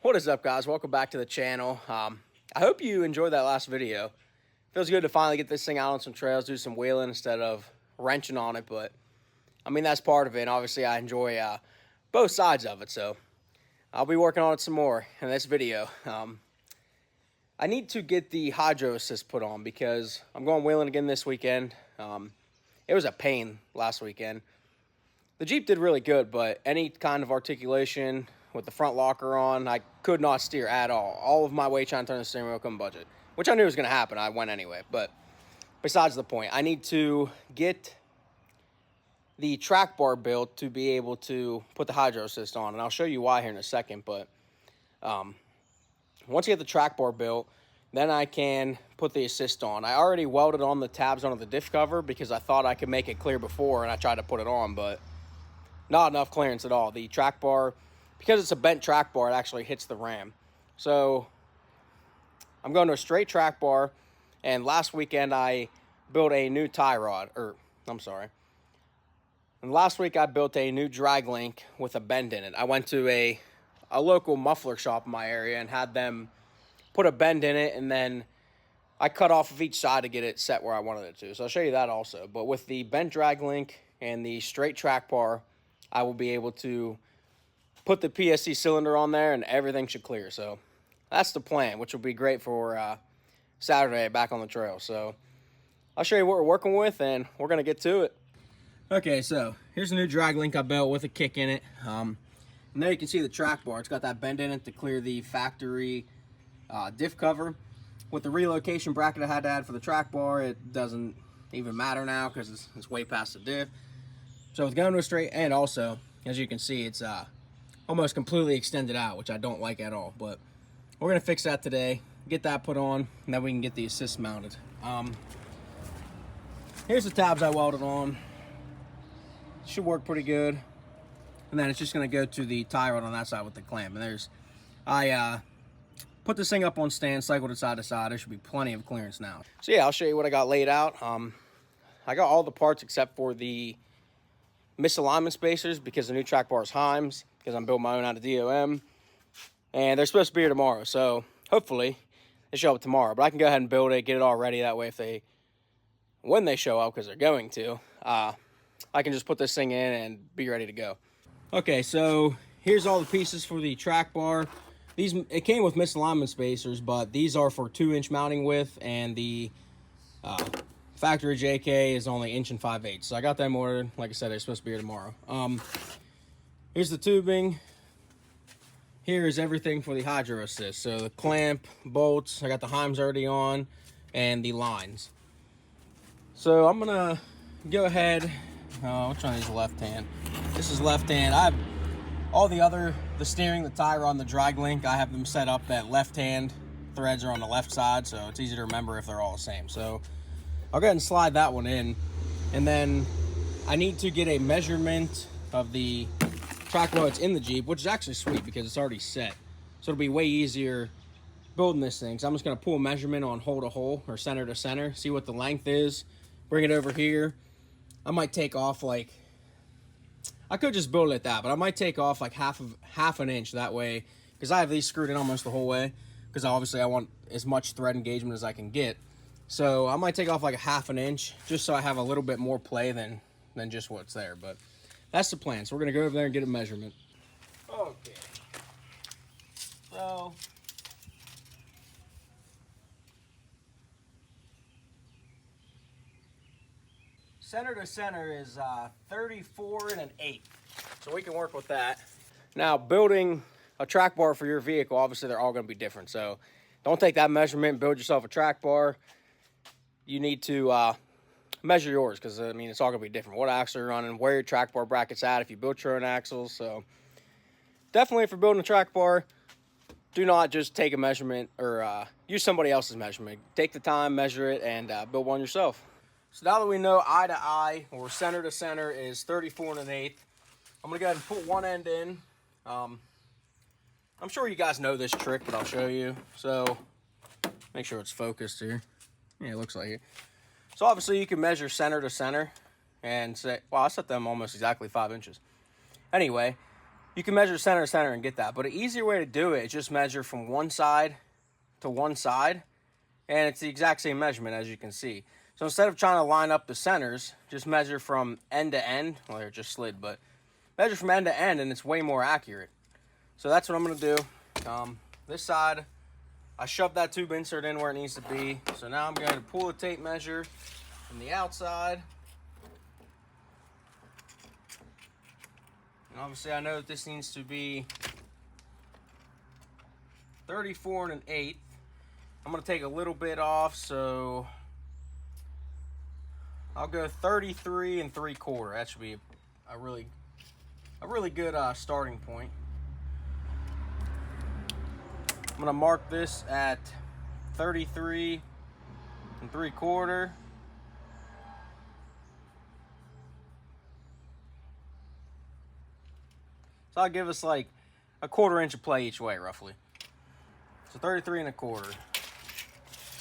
What is up, guys? Welcome back to the channel. I hope you enjoyed that last video. Feels good to finally get this thing out on some trails, do some wheeling instead of wrenching on it, but I mean, that's part of it, and obviously I enjoy both sides of it, so I'll be working on it some more in this video. I need to get the hydro assist put on because I'm going wheeling again this weekend. It was a pain last weekend. The Jeep did really good, but any kind of articulation with the front locker on, I could not steer at all. All of my weight trying to turn the steering wheel couldn't budget, which I knew was going to happen. I went anyway, but besides the point, I need to get the track bar built to be able to put the hydro assist on, and I'll show you why here in a second. But once you get the track bar built, then I can put the assist on. I already welded on the tabs onto the diff cover because I thought I could make it clear before, and I tried to put it on, but not enough clearance at all. The track bar, because it's a bent track bar, it actually hits the ram. So I'm going to a straight track bar, and last weekend I built a new tie rod, and last week I built a new drag link with a bend in it. I went to a local muffler shop in my area and had them put a bend in it, and then I cut off of each side to get it set where I wanted it to. So I'll show you that also. But with the bent drag link and the straight track bar, I will be able to put the PSC cylinder on there and everything should clear. So that's the plan, which will be great for Saturday back on the trail. So I'll show you what we're working with and we're going to get to it. Okay, so here's a new drag link I built with a kick in it. And there you can see the track bar. It's got that bend in it to clear the factory diff cover. With the relocation bracket I had to add for the track bar, it doesn't even matter now because it's way past the diff. So it's going to a straight, and also, as you can see, it's almost completely extended out, which I don't like at all. But we're going to fix that today, get that put on, and then we can get the assist mounted. Here's the tabs I welded on. Should work pretty good. And then it's just going to go to the tie rod on that side with the clamp. And I put this thing up on stand, cycled it side to side. There should be plenty of clearance now. So yeah, I'll show you what I got laid out. I got all the parts except for the misalignment spacers because the new track bar is Heims, because I'm building my own out of DOM, and they're supposed to be here tomorrow, so hopefully they show up tomorrow. But I can go ahead and build it, get it all ready, that way when they show up, because they're going to, I can just put this thing in and be ready to go. Okay, so here's all the pieces for the track bar. It came with misalignment spacers, but these are for 2-inch mounting width, and the factory JK is only 1 5/8 inches. So I got them ordered. Like I said, they're supposed to be here tomorrow. Here's the tubing. Here is everything for the hydro assist. So the clamp, bolts, I got the Heims already on, and the lines. So I'm gonna go ahead. Which one is left hand? This is left hand. I have all the steering, the tie rod, and the drag link, I have them set up that left hand threads are on the left side, so it's easy to remember if they're all the same. So I'll go ahead and slide that one in, and then I need to get a measurement of the track loads in the Jeep, which is actually sweet because it's already set. So it'll be way easier building this thing. So I'm just going to pull a measurement on hole to hole or center to center, see what the length is, bring it over here. I might take off I could just build it at that, but I might take off like half an inch that way, because I have these screwed in almost the whole way, because obviously I want as much thread engagement as I can get. So I might take off like a half an inch just so I have a little bit more play than just what's there. But that's the plan. So we're going to go over there and get a measurement. Okay. So center to center is 34 1/8. So we can work with that. Now, building a track bar for your vehicle, obviously they're all going to be different. So don't take that measurement and build yourself a track bar. You need to measure yours, because I mean, it's all going to be different. What axle you're running, where your track bar bracket's at, if you built your own axles. So definitely, if you're building a track bar, do not just take a measurement or use somebody else's measurement. Take the time, measure it, and build one yourself. So now that we know eye to eye, or center to center, is 34 1/8, I'm going to go ahead and put one end in. I'm sure you guys know this trick, but I'll show you. So make sure it's focused here. Yeah, it looks like it. So obviously you can measure center to center and say, well, I set them almost exactly 5 inches. Anyway, You can measure center to center and get that, but an easier way to do it is just measure from one side to one side, and it's the exact same measurement as you can see. So instead of trying to line up the centers, just measure from end to end. Well, it just slid, but measure from end to end, and it's way more accurate. So that's what I'm going to do. This side, I shoved that tube insert in where it needs to be. So now I'm going to pull the tape measure from the outside. And obviously I know that this needs to be 34 1/8. I'm going to take a little bit off, so I'll go 33 3/4. That should be a really good starting point. I'm going to mark this at 33 3/4. So I'll give us like a 1/4 inch of play each way, roughly. So 33 1/4.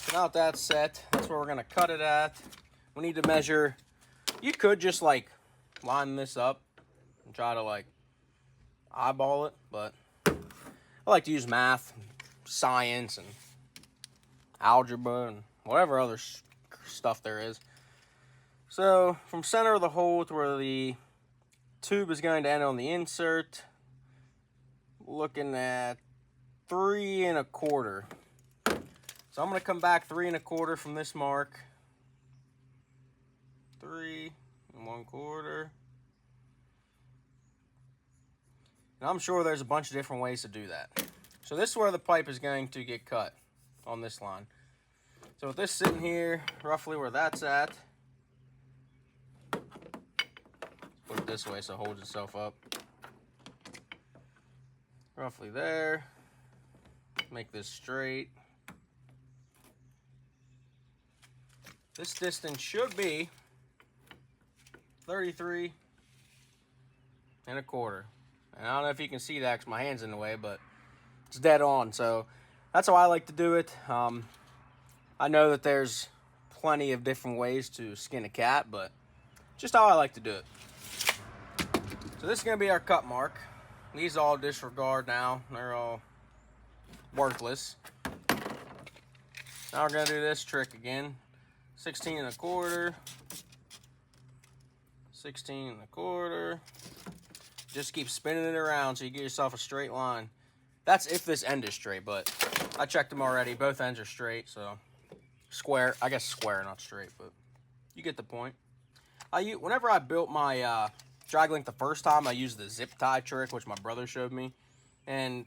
So now that that's set, that's where we're going to cut it at. We need to measure. You could just like line this up and try to like eyeball it, but I like to use math, science, and algebra, and whatever other stuff there is. So from center of the hole to where the tube is going to end on the insert, looking at 3 1/4. So I'm going to come back 3 1/4 from this mark. 3 1/4. And I'm sure there's a bunch of different ways to do that. So this is where the pipe is going to get cut on this line. So with this sitting here, roughly where that's at, put it this way so it holds itself up. Roughly there. Make this straight. This distance should be 33 1/4. And I don't know if you can see that because my hand's in the way, but it's dead on. So that's how I like to do it. I know that there's plenty of different ways to skin a cat, but just how I like to do it. So this is going to be our cut mark. These all disregard now. They're all worthless. Now we're going to do this trick again. 16 1/4. 16 1/4. Just keep spinning it around so you get yourself a straight line. That's if this end is straight, but I checked them already. Both ends are straight, so square. I guess square, not straight, but you get the point. Whenever I built my drag link the first time, I used the zip tie trick, which my brother showed me, and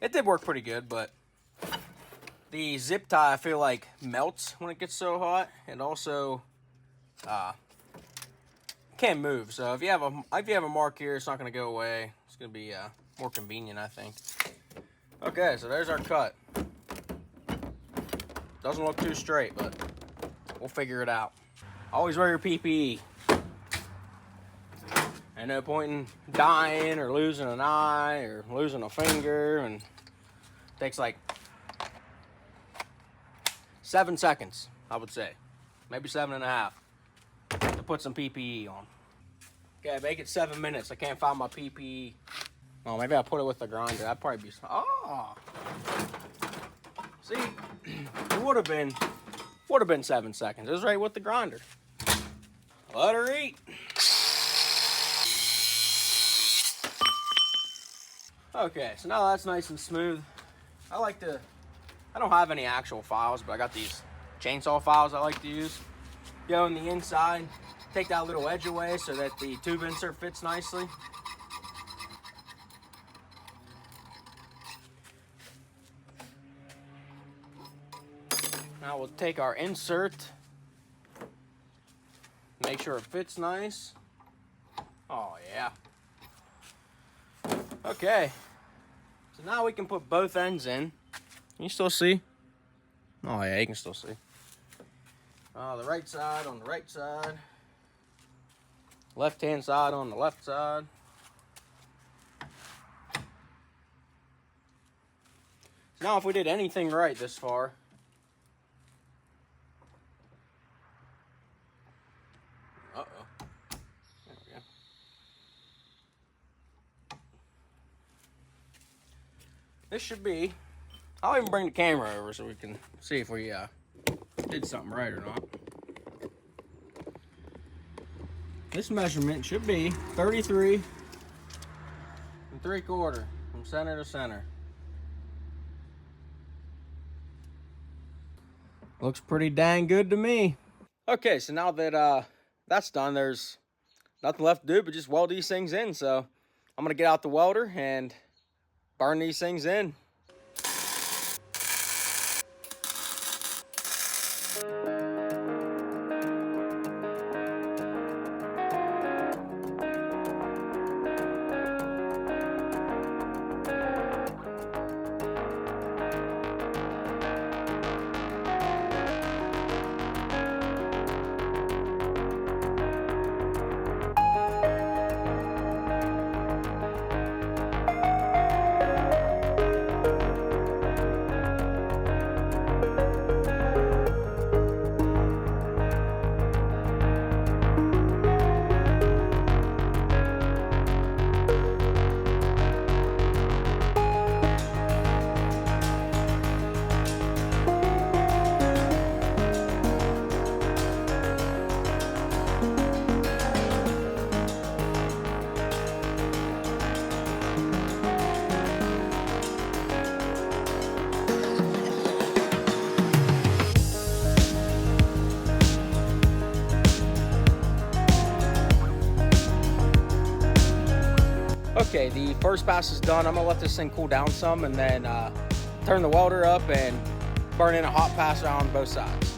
it did work pretty good, but the zip tie I feel like melts when it gets so hot, and also can't move. So if you have a mark here, it's not going to go away. It's going to be more convenient, I think. Okay, so there's our cut. Doesn't look too straight, but we'll figure it out. Always wear your PPE. Ain't no point in dying or losing an eye or losing a finger, and it takes like 7 seconds, I would say. Maybe 7.5 to put some PPE on. Okay, make it 7 minutes. I can't find my PPE. Oh, maybe I'll put it with the grinder. That'd probably be... Oh! See, it would have been 7 seconds. It was right with the grinder. Let her eat. Okay, so now that's nice and smooth. I don't have any actual files, but I got these chainsaw files I like to use. Go in the inside, take that little edge away so that the tube insert fits nicely. Now we'll take our insert, make sure it fits nice. Oh yeah. Okay, so now we can put both ends in. Can you still see? Oh yeah, you can still see. The right side on the right side. Left-hand side on the left side. So now if we did anything right this far, there we go. this should be, I'll even bring the camera over so we can see if we did something right or not. This measurement should be 33 3/4 from center to center. Looks pretty dang good to me. Okay, so now that that's done, there's nothing left to do but just weld these things in. So I'm gonna get out the welder and burn these things in. Okay, the first pass is done. I'm gonna let this thing cool down some and then turn the welder up and burn in a hot pass on both sides.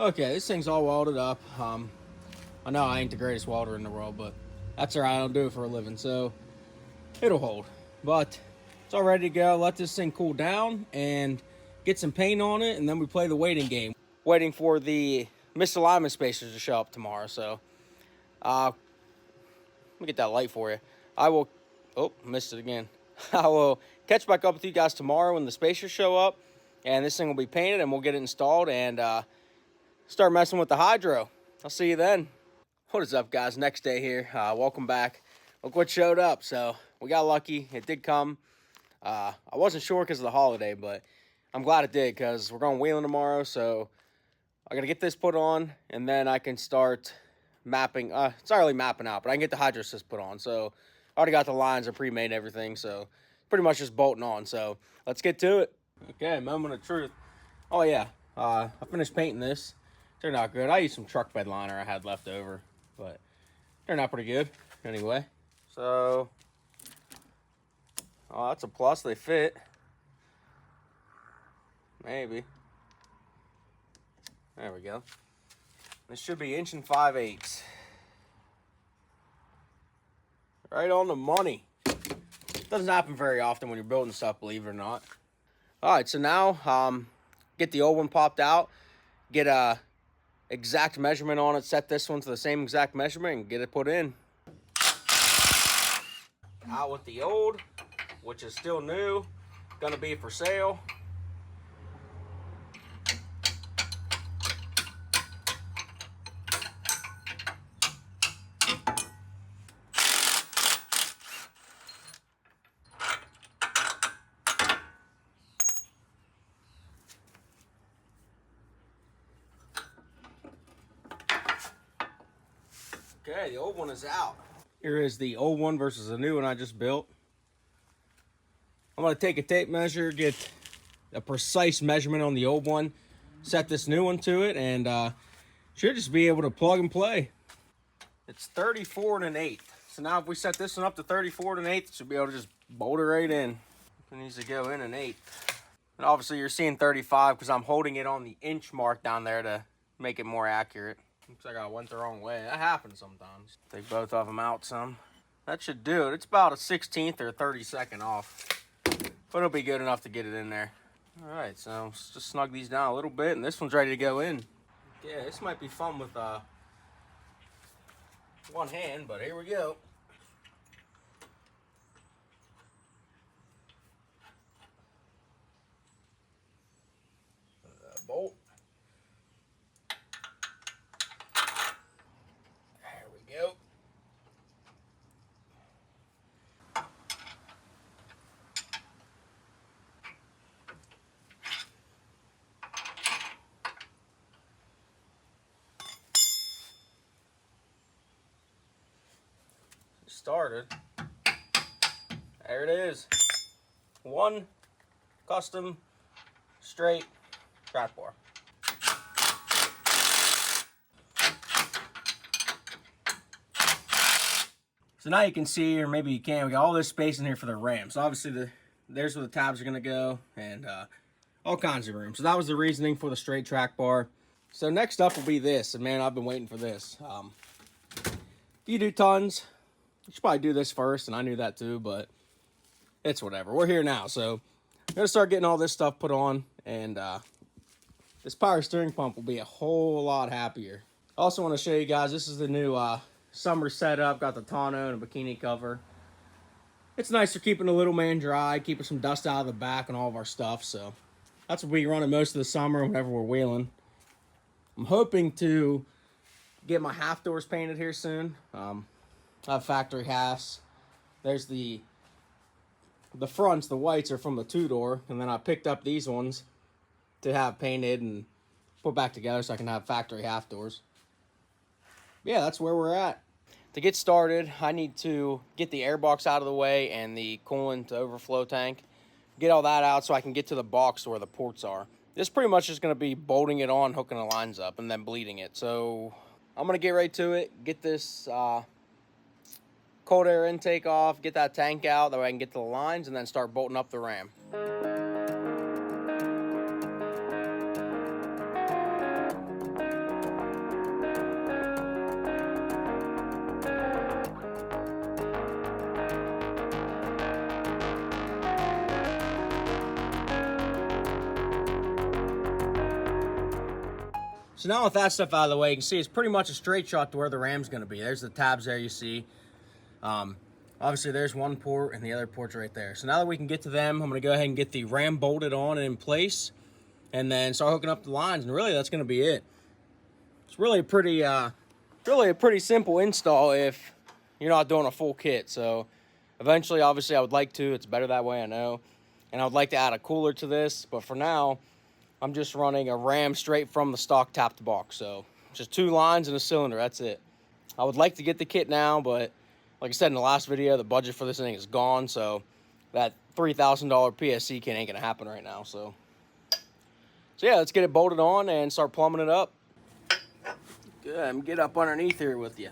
Okay, this thing's all welded up. I know I ain't the greatest welder in the world, but that's all right. I don't do it for a living, so it'll hold. But it's all ready to go. Let this thing cool down and get some paint on it, and then we play the waiting game. Waiting for the misalignment spacers to show up tomorrow, so let me get that light for you. I will, oh, missed it again. I will catch back up with you guys tomorrow when the spacers show up, and this thing will be painted, and we'll get it installed and start messing with the hydro. I'll see you then. What is up, guys? Next day here. Welcome back. Look what showed up. So we got lucky. It did come. I wasn't sure because of the holiday, but I'm glad it did because we're going wheeling tomorrow. So I got to get this put on, and then I can start mapping. It's not really mapping out, but I can get the hydro assist put on. So I already got the lines. Are pre-made and everything. So pretty much just bolting on. So let's get to it. Okay, moment of truth. Oh, yeah. I finished painting this. Turned out good. I used some truck bed liner I had left over, but turned out pretty good anyway. So, oh, that's a plus. They fit. Maybe. There we go. This should be 1 5/8. Right on the money. Doesn't happen very often when you're building stuff, believe it or not. All right, so now get the old one popped out. Get a exact measurement on it, set this one to the same exact measurement and get it put in. Out with the old, which is still new, gonna be for sale. Okay, the old one is out. Here is the old one versus the new one I just built. I'm going to take a tape measure, get a precise measurement on the old one, set this new one to it, and should just be able to plug and play. It's 34 1/8 so now if we set this one up to 34 and 1/8, should be able to just bolt it right in. It needs to go in 1/8. And obviously you're seeing 35 because I'm holding it on the inch mark down there to make it more accurate. Looks like I went the wrong way. That happens sometimes. Take both of them out some. That should do it. It's about a 16th or a 32nd off, but it'll be good enough to get it in there. All right, so let's just snug these down a little bit, and this one's ready to go in. Yeah, this might be fun with one hand, but here we go. Bolt. There we go. Started. There it is. One custom straight track bar. So now you can see, or maybe you can't, we got all this space in here for the ram. So obviously there's where the tabs are gonna go, and all kinds of room. So that was the reasoning for the straight track bar. So next up will be this, and man, I've been waiting for this. You do tons. You should probably do this first, and I knew that too, but it's whatever. We're here now, so I'm gonna start getting all this stuff put on, and this power steering pump will be a whole lot happier. I also want to show you guys, this is the new summer setup. Got the tonneau and a bikini cover. It's nice for keeping the little man dry, keeping some dust out of the back and all of our stuff, so that's what we run it most of the summer whenever we're wheeling. I'm hoping to get my half doors painted here soon. I have factory halves. There's the fronts, the whites are from the 2-door, and then I picked up these ones to have painted and put back together so I can have factory half doors. Yeah, that's where we're at. To get started, I need to get the air box out of the way and the coolant overflow tank. Get all that out so I can get to the box where the ports are. This pretty much is going to be bolting it on, hooking the lines up, and then bleeding it. So I'm going to get right to it, get this cold air intake off, get that tank out, that way I can get to the lines, and then start bolting up the ram. So now with that stuff out of the way, you can see it's pretty much a straight shot to where the ram's going to be. There's the tabs there you see. Obviously there's one port and the other port's right there. So now that we can get to them, I'm going to go ahead and get the ram bolted on and in place, and then start hooking up the lines, and really that's going to be it. It's really a pretty simple install if you're not doing a full kit. So eventually, obviously I would like to, it's better that way, I know, and I would like to add a cooler to this, but for now I'm just running a ram straight from the stock tapped box. So just 2 lines and a cylinder, that's it. I would like to get the kit now, but like I said in the last video, the budget for this thing is gone, so that $3,000 PSC kit ain't gonna happen right now. So yeah, let's get it bolted on and start plumbing it up. Good, and get up underneath here with you.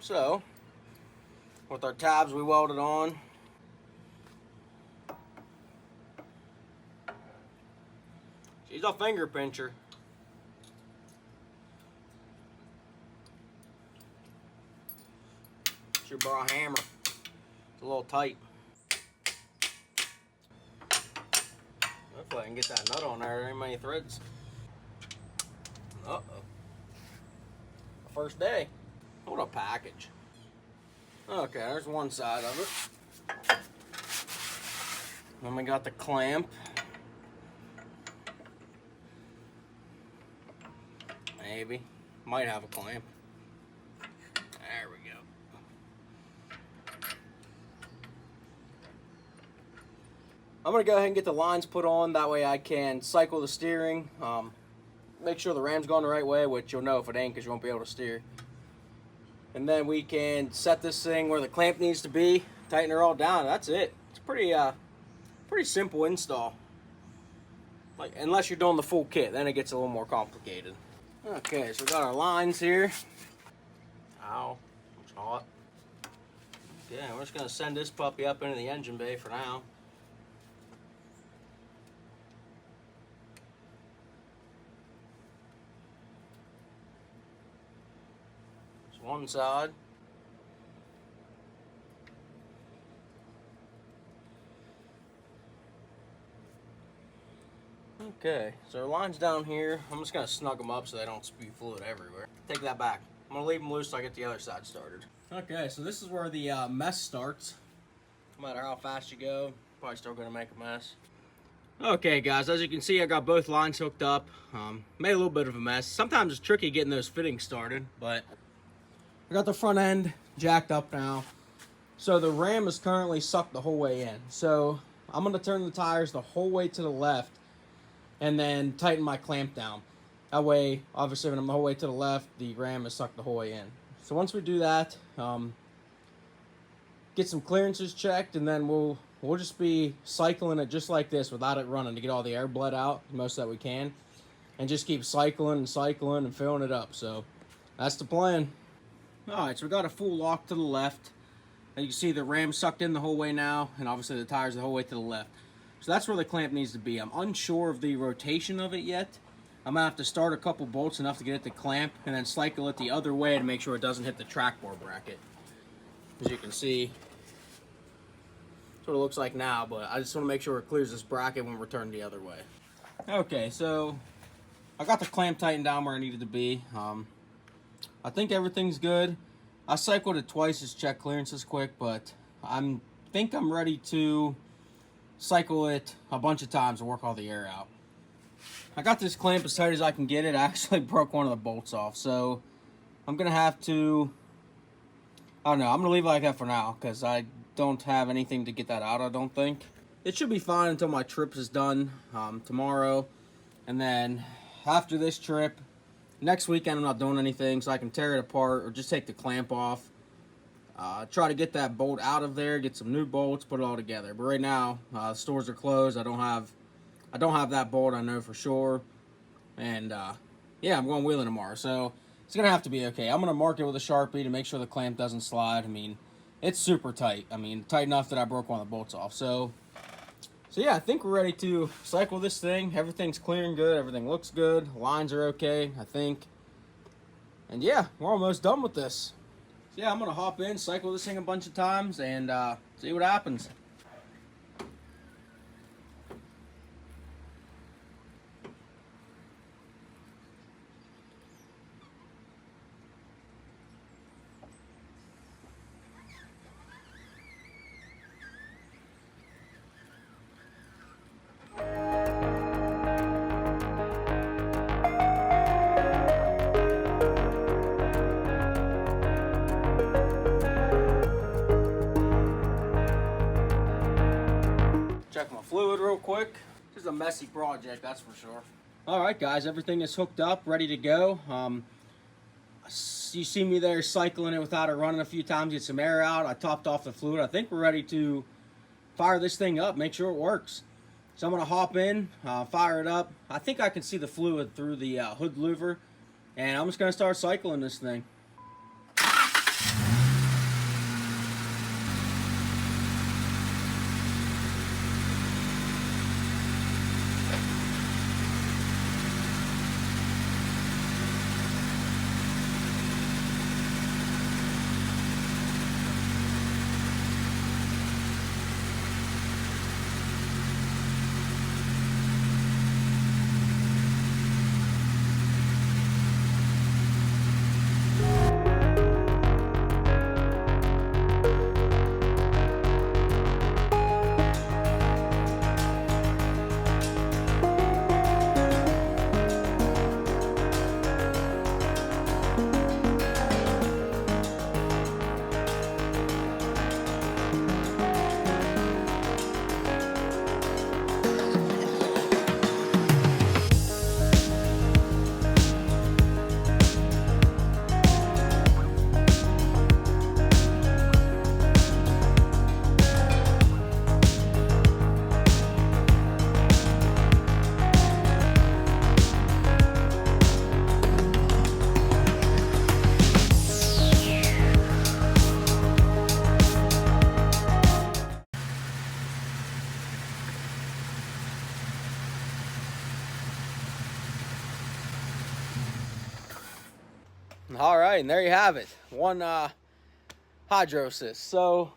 So, with our tabs we welded on, she's a finger pincher. Should borrow a hammer. It's a little tight. Hopefully I can get that nut on there. There ain't many threads. Uh-oh. First day. What a package. Okay, there's one side of it. Then we got the clamp. Maybe. Might have a clamp. There we go. I'm going to go ahead and get the lines put on. That way I can cycle the steering. Make sure the ram's going the right way, which you'll know if it ain't because you won't be able to steer. And then we can set this thing where the clamp needs to be, tighten her all down. That's it. It's pretty simple install. Like, unless you're doing the full kit, then it gets a little more complicated. Okay, so we got our lines here. Ow, it's hot. Okay, we're just gonna send this puppy up into the engine bay for now. It's one side. Okay, so our line's down here. I'm just gonna snug them up so they don't spew fluid everywhere. Take that back. I'm gonna leave them loose so I get the other side started. Okay, so this is where the mess starts. No matter how fast you go, probably still gonna make a mess. Okay guys, as you can see, I got both lines hooked up. Made a little bit of a mess. Sometimes it's tricky getting those fittings started, but I got the front end jacked up now. So the ram is currently sucked the whole way in. So I'm gonna turn the tires the whole way to the left and then tighten my clamp down. That way, obviously, when I'm the whole way to the left, the ram is sucked the whole way in. So once we do that, get some clearances checked, and then we'll just be cycling it just like this without it running to get all the air bled out, the most that we can, and just keep cycling and cycling and filling it up. So that's the plan. All right, so we got a full lock to the left. And you can see the ram sucked in the whole way now, and obviously the tires the whole way to the left. So that's where the clamp needs to be. I'm unsure of the rotation of it yet. I'm gonna have to start a couple bolts enough to get it to clamp, and then cycle it the other way to make sure it doesn't hit the track bar bracket. As you can see, that's what it looks like now, but I just want to make sure it clears this bracket when we're turned the other way. Okay, so I got the clamp tightened down where I needed to be. I think everything's good. I cycled it twice to check clearances quick, but I think I'm ready to cycle it a bunch of times to work all the air out. I got this clamp as tight as I can get it. I actually broke one of the bolts off, so I'm gonna have to, I don't know, I'm gonna leave it like that for now because I don't have anything to get that out, I don't think. It should be fine until my trip is done tomorrow, and then after this trip, next weekend I'm not doing anything, so I can tear it apart or just take the clamp off. Try to get that bolt out of there, get some new bolts, put it all together. But right now, the stores are closed. I don't have that bolt, I know for sure. And yeah, I'm going wheeling tomorrow, so it's gonna have to be okay. I'm gonna mark it with a Sharpie to make sure the clamp doesn't slide. I mean, it's super tight. I mean, tight enough that I broke one of the bolts off. So yeah, I think we're ready to cycle this thing. Everything's clearing good. Everything looks good. Lines are okay, I think. And yeah, we're almost done with this. So yeah, I'm gonna hop in, cycle this thing a bunch of times, and see what happens. Check my fluid real quick. This is a messy project, that's for sure. Alright guys, everything is hooked up, ready to go. You see me there cycling it without it running a few times, get some air out. I topped off the fluid. I think we're ready to fire this thing up, make sure it works. So I'm gonna hop in, fire it up. I think I can see the fluid through the hood louver, and I'm just gonna start cycling this thing. All right, and there you have it. One hydro assist. So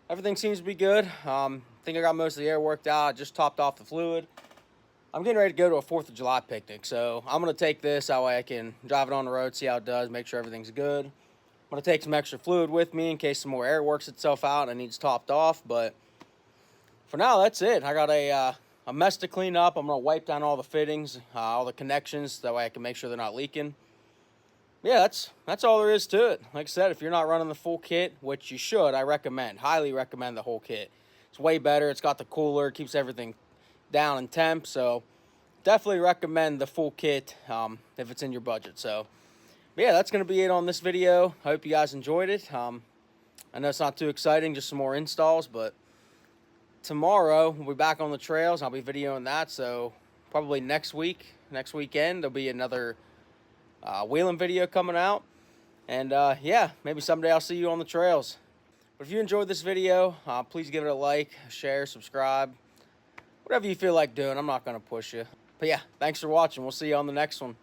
everything seems to be good. I think I got most of the air worked out. I just topped off the fluid. I'm getting ready to go to a 4th of July picnic, so I'm going to take this. That way I can drive it on the road, see how it does, make sure everything's good. I'm going to take some extra fluid with me in case some more air works itself out and it needs topped off. But for now, that's it. I got a mess to clean up. I'm going to wipe down all the fittings, all the connections. That way I can make sure they're not leaking. Yeah, that's all there is to it. Like I said, if you're not running the full kit, which you should, I recommend, highly recommend the whole kit. It's way better. It's got the cooler, keeps everything down in temp, so definitely recommend the full kit if it's in your budget. So yeah, that's going to be it on this video. I hope you guys enjoyed it. I know it's not too exciting, just some more installs, but tomorrow we'll be back on the trails. I'll be videoing that, so probably next weekend, there'll be another wheeling video coming out. And yeah, maybe someday I'll see you on the trails. But if you enjoyed this video, please give it a like, share, subscribe. Whatever you feel like doing, I'm not going to push you. But yeah, thanks for watching. We'll see you on the next one.